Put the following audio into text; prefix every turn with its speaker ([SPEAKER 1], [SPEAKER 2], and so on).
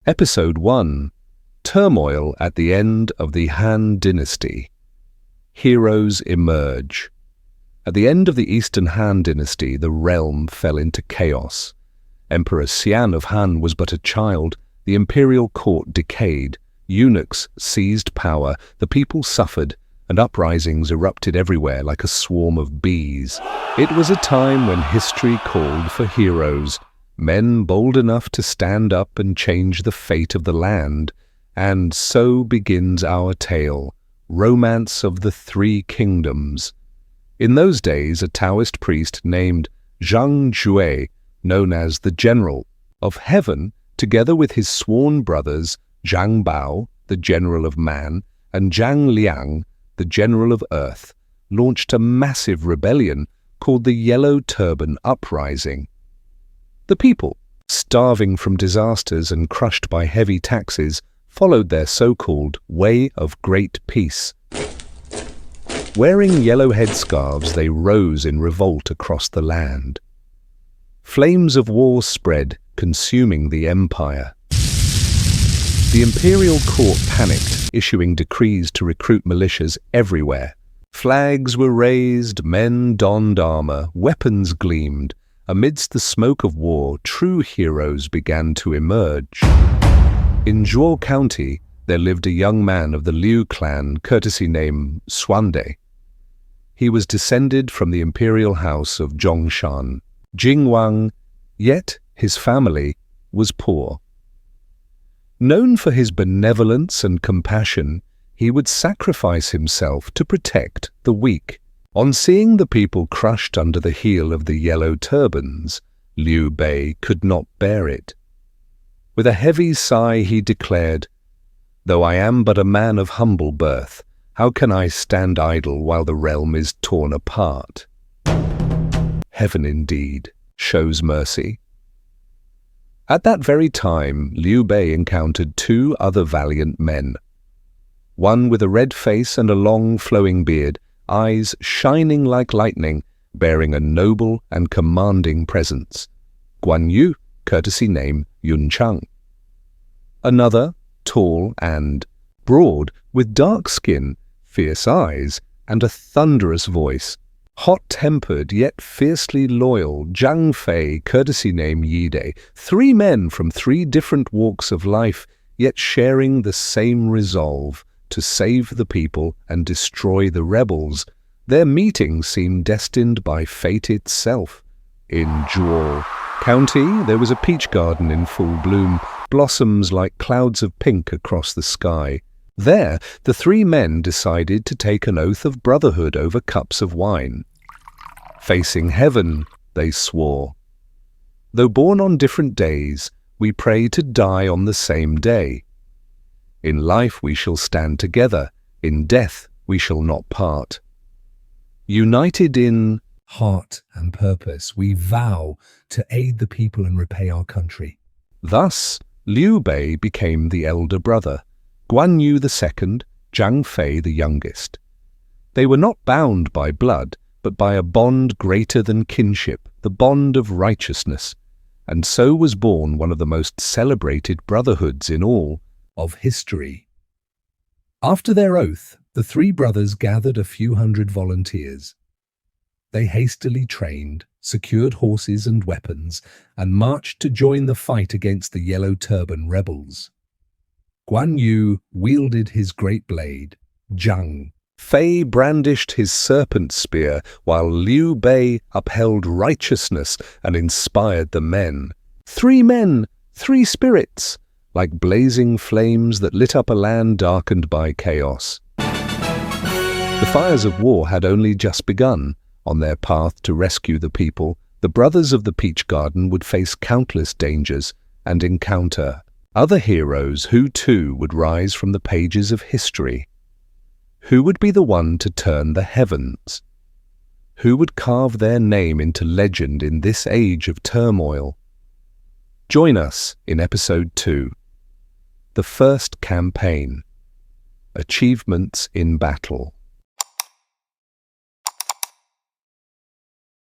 [SPEAKER 1] Episode 1. Turmoil at the end of the Han Dynasty. Heroes emerge. At the end of the Eastern Han Dynasty, the realm fell into chaos. Emperor Xian of Han was but a child, the imperial court decayed, eunuchs seized power, the people suffered, and uprisings erupted everywhere like a swarm of bees. It was a time when history called for heroes, men bold enough to stand up and change the fate of the land. And so begins our tale, Romance of the Three Kingdoms. In those days, a Taoist priest named Zhang Fei, known as the General of Heaven, together with his sworn brothers Zhang Bao, the General of Man, and Zhang Liang, the General of Earth, launched a massive rebellion called the Yellow Turban Uprising. The people, starving from disasters and crushed by heavy taxes, followed their so-called Way of Great Peace. Wearing yellow headscarves, they rose in revolt across the land. Flames of war spread, consuming the empire. The imperial court panicked, issuing decrees to recruit militias everywhere. Flags were raised, men donned armor, weapons gleamed. Amidst the smoke of war, true heroes began to emerge. In Zhuo County, there lived a young man of the Liu clan, courtesy name Xuande. He was descended from the imperial house of Zhongshan, Jingwang, yet his family was poor. Known for his benevolence and compassion, he would sacrifice himself to protect the weak. On seeing the people crushed under the heel of the yellow turbans, Liu Bei could not bear it. With a heavy sigh he declared, "Though I am but a man of humble birth, how can I stand idle while the realm is torn apart?" Heaven indeed shows mercy. At that very time, Liu Bei encountered two other valiant men. One with a red face and a long flowing beard, eyes shining like lightning, bearing a noble and commanding presence. Guan Yu, courtesy name Yunchang. Another, tall and broad, with dark skin, fierce eyes, and a thunderous voice. Hot-tempered yet fiercely loyal, Zhang Fei, courtesy name Yide. Three men from three different walks of life, yet sharing the same resolve to save the people and destroy the rebels. Their meeting seemed destined by fate itself. In Zhuo County, there was a peach garden in full bloom, blossoms like clouds of pink across the sky. There, the three men decided to take an oath of brotherhood over cups of wine. Facing heaven, they swore. Though born on different days, we pray to die on the same day. In life we shall stand together, in death we shall not part. United in heart and purpose, we vow to aid the people and repay our country. Thus, Liu Bei became the elder brother, Guan Yu the second, Zhang Fei the youngest. They were not bound by blood, but by a bond greater than kinship, the bond of righteousness. And so was born one of the most celebrated brotherhoods in all of history. After their oath, the three brothers gathered a few hundred volunteers. They hastily trained, secured horses and weapons, and marched to join the fight against the Yellow Turban rebels. Guan Yu wielded his great blade. Zhang Fei brandished his serpent spear, while Liu Bei upheld righteousness and inspired the men. 3 men, 3 spirits, like blazing flames that lit up a land darkened by chaos. The fires of war had only just begun. On their path to rescue the people, the brothers of the Peach Garden would face countless dangers and encounter other heroes who too would rise from the pages of history. Who would be the one to turn the heavens? Who would carve their name into legend in this age of turmoil? Join us in Episode 2. The First Campaign. Achievements in Battle.